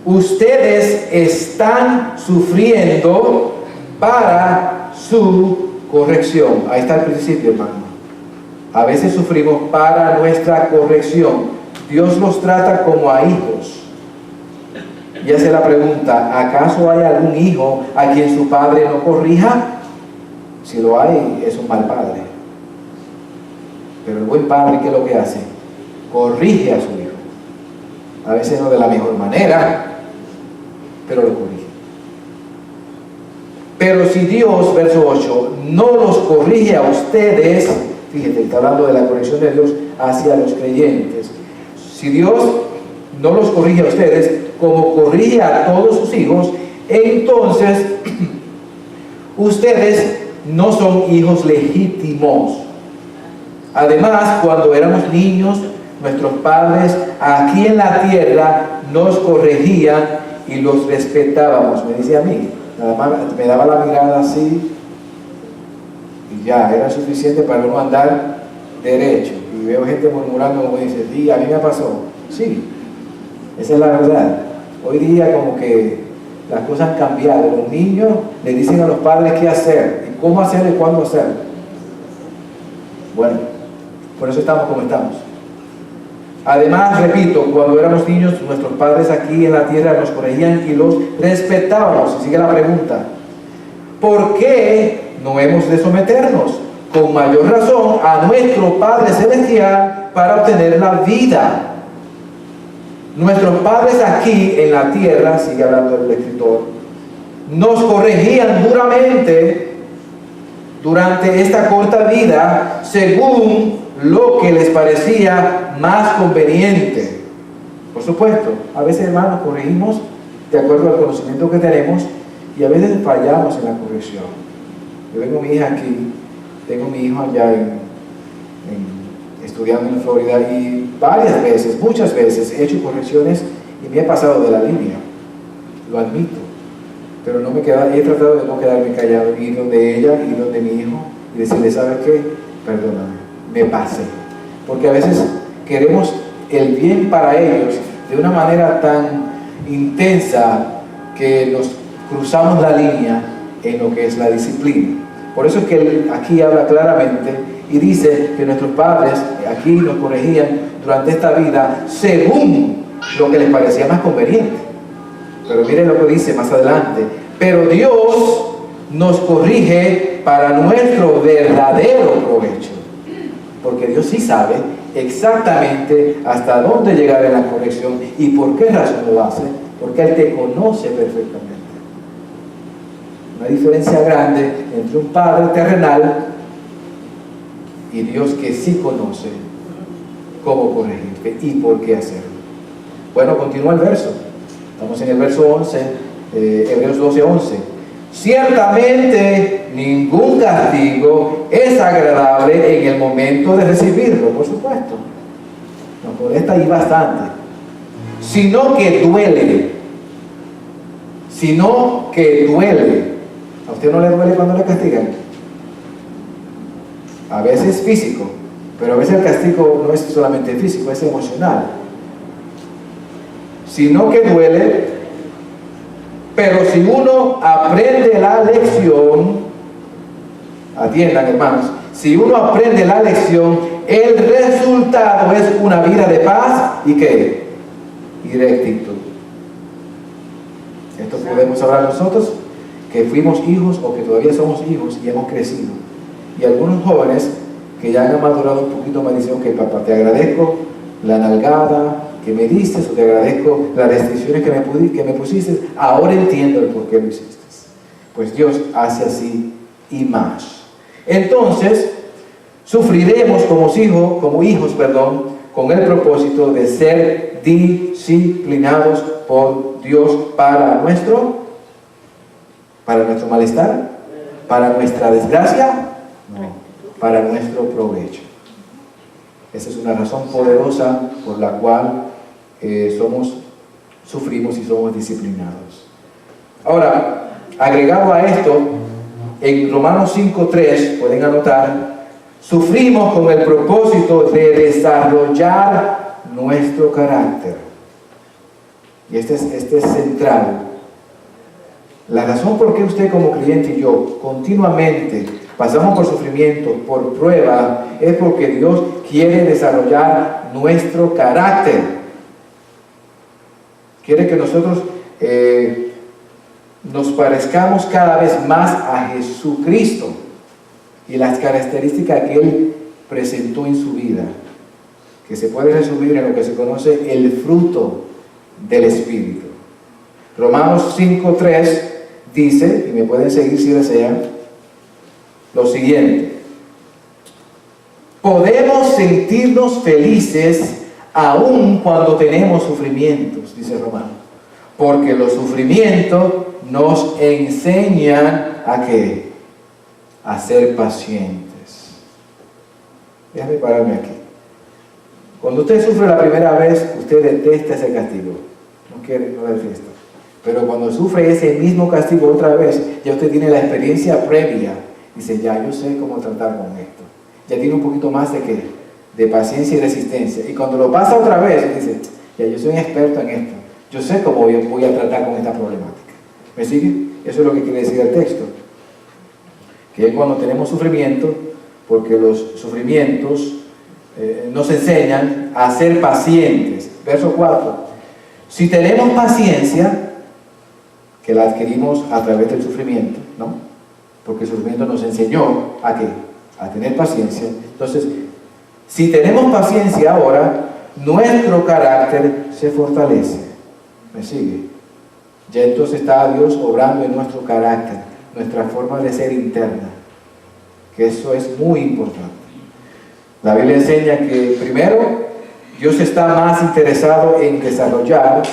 ustedes están sufriendo para su corrección. Ahí está el principio, hermano. A veces sufrimos para nuestra corrección. Dios los trata como a hijos. Y hace la pregunta, ¿acaso hay algún hijo a quien su padre no corrija? Si lo hay, es un mal padre. Pero el buen padre, ¿qué es lo que hace? Corrige a su hijo. A veces no de la mejor manera, pero lo corrige. Pero si Dios, verso 8, no los corrige a ustedes, fíjate, está hablando de la corrección de Dios hacia los creyentes. Si Dios no los corrige a ustedes, como corrige a todos sus hijos, entonces ustedes no son hijos legítimos. Además, cuando éramos niños, nuestros padres aquí en la tierra nos corregían y los respetábamos. Me dice a mí, nada más me daba la mirada así y ya, era suficiente para no andar derecho. Y veo gente murmurando como dice, sí, a mí me pasó. Sí, esa es la verdad. Hoy día como que las cosas han cambiado. Los niños le dicen a los padres qué hacer, y cómo hacer y cuándo hacer. Bueno, por eso estamos como estamos. Además, repito, cuando éramos niños, nuestros padres aquí en la tierra nos corregían y los respetábamos. Y sigue la pregunta, ¿por qué no hemos de someternos con mayor razón a nuestro Padre Celestial para obtener la vida? Nuestros padres aquí en la tierra, sigue hablando el escritor, nos corregían duramente durante esta corta vida según lo que les parecía más conveniente. Por supuesto, a veces, hermanos, corregimos de acuerdo al conocimiento que tenemos y a veces fallamos en la corrección. Yo tengo mi hija aquí, tengo mi hijo allá estudiando en Florida y varias veces, muchas veces he hecho correcciones y me he pasado de la línea, lo admito, pero no me he tratado de no quedarme callado, ir donde ella, ir donde mi hijo y decirle, ¿sabes qué? Perdóname, me pasé, porque a veces queremos el bien para ellos de una manera tan intensa que nos cruzamos la línea en lo que es la disciplina. Por eso es que él aquí habla claramente y dice que nuestros padres aquí nos corregían durante esta vida según lo que les parecía más conveniente. Pero miren lo que dice más adelante. Pero Dios nos corrige para nuestro verdadero provecho. Porque Dios sí sabe exactamente hasta dónde llegar en la corrección y por qué razón lo hace. Porque Él te conoce perfectamente. Una diferencia grande entre un padre terrenal y Dios que sí conoce cómo corregirte y por qué hacerlo. Bueno, continúa el verso. Estamos en el verso 11, Hebreos 12:11. Ciertamente ningún castigo es agradable en el momento de recibirlo, por supuesto. Nos molesta ahí bastante. Sino que duele. Sino que duele. ¿A usted no le duele cuando le castigan? A veces físico, pero a veces el castigo no es solamente físico, es emocional. Sino que duele, pero si uno aprende la lección, atiendan, hermanos, si uno aprende la lección, el resultado es una vida de paz y ¿qué? Y rectitud. Esto podemos hablar nosotros que fuimos hijos o que todavía somos hijos y hemos crecido. Y algunos jóvenes que ya han madurado un poquito me dicen, ok, papá, te agradezco la nalgada que me diste, o te agradezco las restricciones que me pusiste, ahora entiendo el por qué lo hiciste. Pues Dios hace así y más. Entonces, sufriremos como hijos, con el propósito de ser disciplinados por Dios para nuestro malestar, para nuestra desgracia, no, para nuestro provecho. Esa es una razón poderosa por la cual sufrimos y somos disciplinados. Ahora, agregado a esto, en Romanos 5:3, pueden anotar, sufrimos con el propósito de desarrollar nuestro carácter. y este es central. La razón por qué usted como cliente y yo continuamente pasamos por sufrimiento, por prueba, es porque Dios quiere desarrollar nuestro carácter. Quiere que nosotros nos parezcamos cada vez más a Jesucristo y las características que Él presentó en su vida, que se puede resumir en lo que se conoce el fruto del Espíritu. Romanos 5:3 dice, y me pueden seguir si desean, lo siguiente: podemos sentirnos felices aun cuando tenemos sufrimientos, dice Romano, porque los sufrimientos nos enseñan ¿a qué? A ser pacientes. Déjame pararme aquí. Cuando usted sufre la primera vez, usted detesta ese castigo, no quiere, no le fiesta. Pero cuando sufre ese mismo castigo otra vez, ya usted tiene la experiencia previa. Dice, ya yo sé cómo tratar con esto. Ya tiene un poquito más de ¿qué? De paciencia y resistencia. Y cuando lo pasa otra vez, dice, ya yo soy un experto en esto. Yo sé cómo voy a tratar con esta problemática. ¿Me sigue? Eso es lo que quiere decir el texto. Que es cuando tenemos sufrimiento, porque los sufrimientos nos enseñan a ser pacientes. Verso 4. Si tenemos paciencia, que la adquirimos a través del sufrimiento, ¿no? Porque el sufrimiento nos enseñó ¿a qué? A tener paciencia. Entonces, si tenemos paciencia ahora, nuestro carácter se fortalece. ¿Me sigue? Ya entonces está Dios obrando en nuestro carácter, nuestra forma de ser interna, que eso es muy importante. La Biblia enseña que primero Dios está más interesado en desarrollar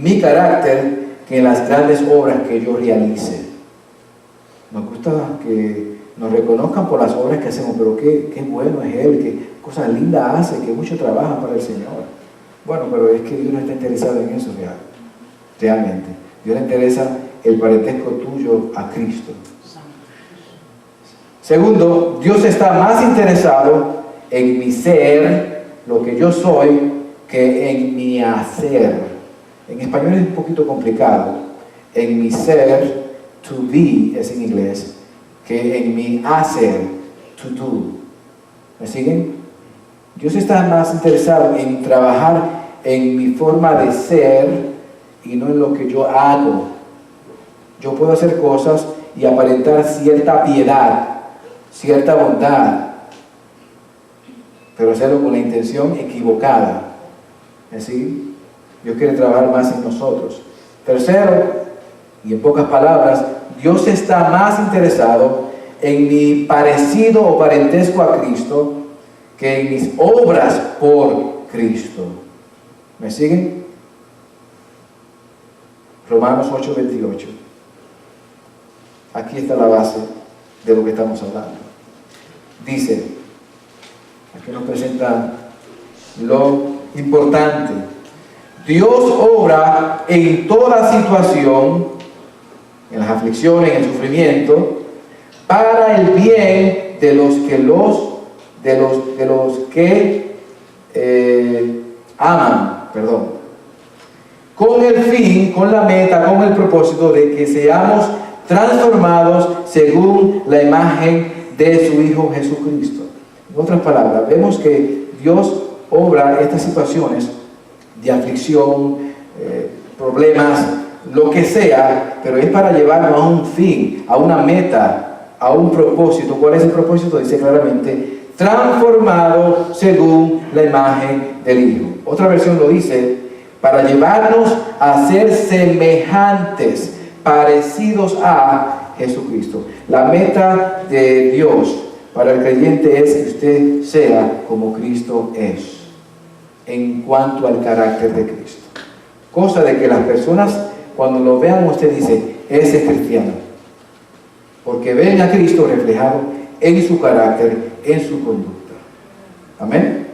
mi carácter que en las grandes obras que yo realice. Nos gusta que nos reconozcan por las obras que hacemos, pero qué bueno es Él, qué cosas lindas hace, que mucho trabaja para el Señor. Bueno, pero es que Dios no está interesado en eso realmente. Dios le interesa el parentesco tuyo a Cristo. Segundo, Dios está más interesado en mi ser, lo que yo soy, que en mi hacer. En español es un poquito complicado. En mi ser, to be es en inglés, que en mi hacer, to do. ¿Me siguen? Dios está más interesado en trabajar en mi forma de ser y no en lo que yo hago. Yo puedo hacer cosas y aparentar cierta piedad, cierta bondad, pero hacerlo con la intención equivocada. ¿Sí? Dios quiere trabajar más en nosotros. Tercero, y en pocas palabras, Dios está más interesado en mi parecido o parentesco a Cristo que en mis obras por Cristo. ¿Me siguen? Romanos 8:28. Aquí está la base de lo que estamos hablando. Dice, aquí nos presenta lo importante. Dios obra en toda situación, en las aflicciones, en el sufrimiento, para el bien de los que aman, con el fin, con la meta, con el propósito de que seamos transformados según la imagen de su Hijo Jesucristo. En otras palabras, vemos que Dios obra estas situaciones de aflicción, problemas, lo que sea, pero es para llevarnos a un fin, a una meta, a un propósito. ¿Cuál es el propósito? Dice claramente, transformado según la imagen del Hijo. Otra versión lo dice, para llevarnos a ser semejantes, parecidos a Jesucristo. La meta de Dios para el creyente es que usted sea como Cristo es, en cuanto al carácter de Cristo. Cosa de que las personas, cuando lo vean, usted dice, ese es cristiano. Porque ven a Cristo reflejado en su carácter, en su conducta. Amén.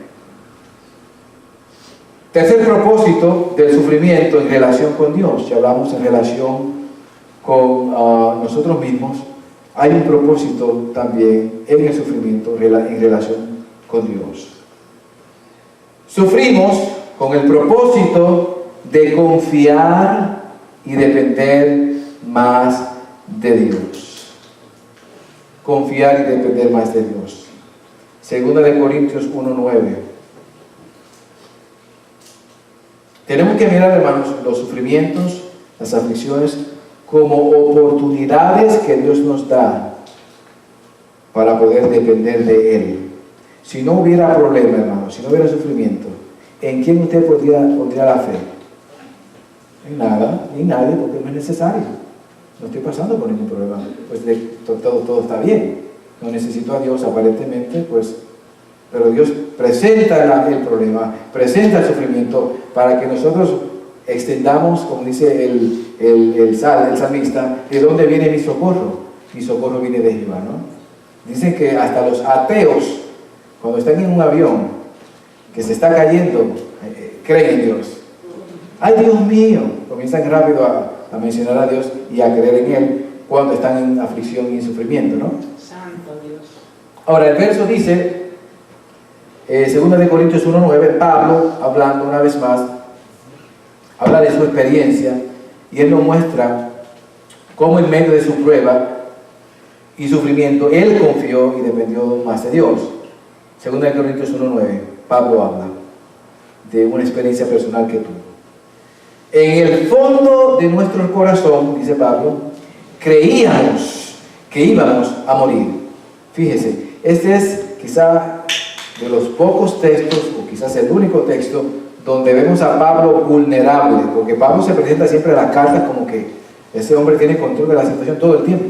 Tercer propósito del sufrimiento en relación con Dios. Si hablamos en relación con nosotros mismos, hay un propósito también en el sufrimiento en relación con Dios. Sufrimos con el propósito de confiar y depender más de Dios. Confiar y depender más de Dios. Segunda de Corintios 1:9. Tenemos que mirar, hermanos, los sufrimientos, las aflicciones, como oportunidades que Dios nos da para poder depender de Él. Si no hubiera problema, hermanos, si no hubiera sufrimiento, ¿en quién usted pondría la fe? En nada, ni nadie, porque no es necesario. No estoy pasando por ningún problema. Pues todo está bien. No necesito a Dios aparentemente, pues, pero Dios presenta el problema, presenta el sufrimiento para que nosotros extendamos, como dice el salmista, ¿de dónde viene mi socorro? Mi socorro viene de Jehová, ¿no? Dicen que hasta los ateos, cuando están en un avión que se está cayendo, creen en Dios. ¡Ay, Dios mío! Comienzan rápido a mencionar a Dios y a creer en Él cuando están en aflicción y en sufrimiento, ¿no? Santo Dios. Ahora, el verso dice, 2 de Corintios 1:9, Pablo, hablando una vez más, habla de su experiencia y él nos muestra cómo en medio de su prueba y sufrimiento él confió y dependió más de Dios. 2 de Corintios 1:9, Pablo habla de una experiencia personal que tuvo. En el fondo de nuestro corazón, dice Pablo, creíamos que íbamos a morir. Fíjese, este es quizá de los pocos textos, o quizás el único texto, donde vemos a Pablo vulnerable, porque Pablo se presenta siempre en las cartas como que ese hombre tiene control de la situación todo el tiempo.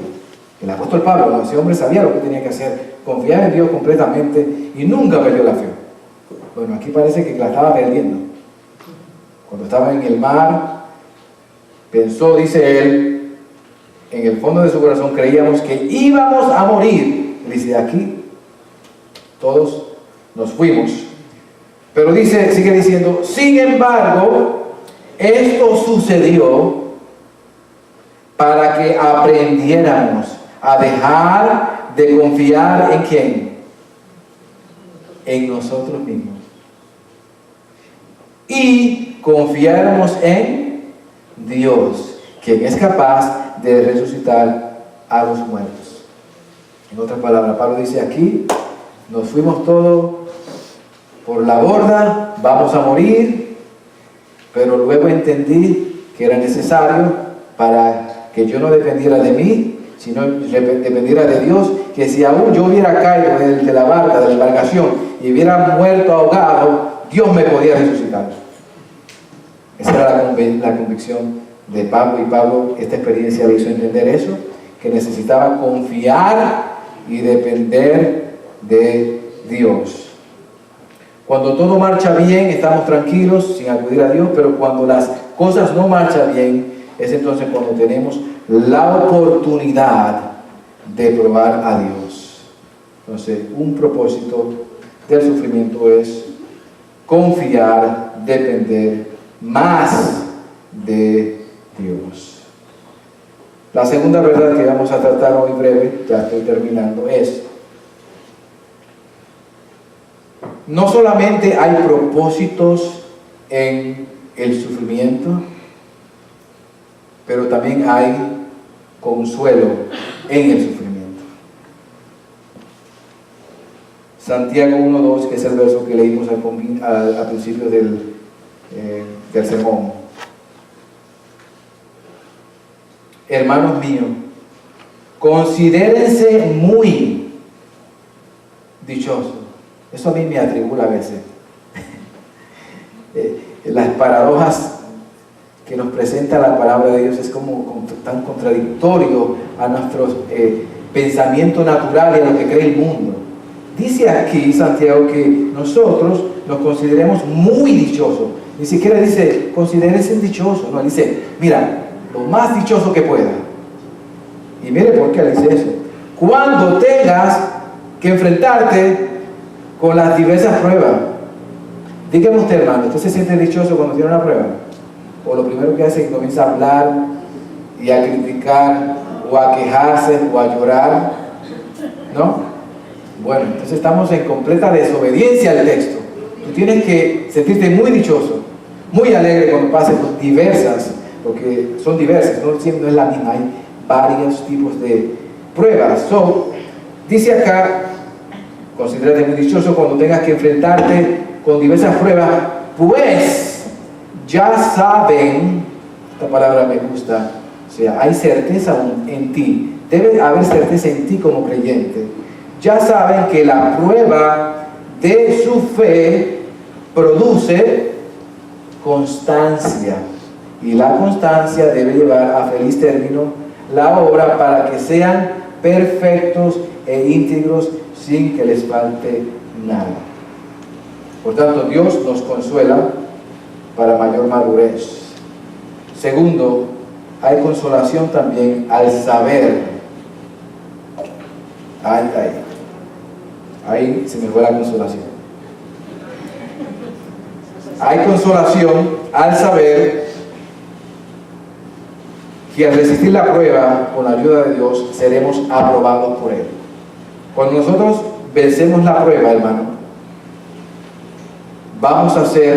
El apóstol Pablo, ¿no? Ese hombre sabía lo que tenía que hacer, confiar en Dios completamente y nunca perdió la fe. Bueno, aquí parece que la estaba perdiendo. Cuando estaba en el mar, pensó, dice él, en el fondo de su corazón creíamos que íbamos a morir. Él dice, aquí todos nos fuimos. Pero dice, sigue diciendo, sin embargo, esto sucedió para que aprendiéramos a dejar de confiar en ¿quién? En nosotros mismos. Y confiáramos en Dios, quien es capaz de resucitar a los muertos. En otras palabras, Pablo dice aquí, nos fuimos todos por la borda, vamos a morir, pero luego entendí que era necesario para que yo no dependiera de mí, sino dependiera de Dios, que si aún yo hubiera caído de la barca, de la embarcación, y hubiera muerto ahogado, Dios me podía resucitar. Esa era la convicción de Pablo, y Pablo, esta experiencia le hizo entender eso, que necesitaba confiar y depender de Dios. Cuando todo marcha bien, estamos tranquilos sin acudir a Dios, pero cuando las cosas no marchan bien, es entonces cuando tenemos la oportunidad de probar a Dios. Entonces, un propósito del sufrimiento es confiar, depender más de Dios. La segunda verdad que vamos a tratar hoy breve, ya estoy terminando, es: no solamente hay propósitos en el sufrimiento, pero también hay consuelo en el sufrimiento. Santiago 1:2, que es el verso que leímos al principio del sermón. Hermanos míos, considérense muy dichosos. Eso a mí me atribula a veces. Las paradojas que nos presenta la palabra de Dios es como tan contradictorio a nuestro pensamiento natural y a lo que cree el mundo. Dice aquí Santiago que nosotros nos consideremos muy dichosos. Ni siquiera dice, considérense dichosos. No, dice, mira, lo más dichoso que pueda. Y mire por qué dice eso. Cuando tengas que enfrentarte con las diversas pruebas. Dígame usted, hermano, ¿usted se siente dichoso cuando tiene una prueba? O lo primero que hace es que comienza a hablar y a criticar, o a quejarse, o a llorar, ¿no? Bueno, entonces estamos en completa desobediencia al texto. Tú tienes que sentirte muy dichoso. muy alegre cuando pase por diversas, porque son diversas, no siempre es la misma, hay varios tipos de pruebas. Dice acá, considérate muy dichoso cuando tengas que enfrentarte con diversas pruebas, pues ya saben, esta palabra me gusta, o sea, hay certeza en ti, debe haber certeza en ti como creyente. Ya saben que la prueba de su fe produce constancia, y la constancia debe llevar a feliz término la obra para que sean perfectos e íntegros sin que les falte nada. Por tanto, Dios nos consuela para mayor madurez. Segundo, hay consolación también al saber. Ahí se me fue la consolación. Hay consolación al saber que al resistir la prueba con la ayuda de Dios seremos aprobados por Él. Cuando nosotros vencemos la prueba, hermano, vamos a ser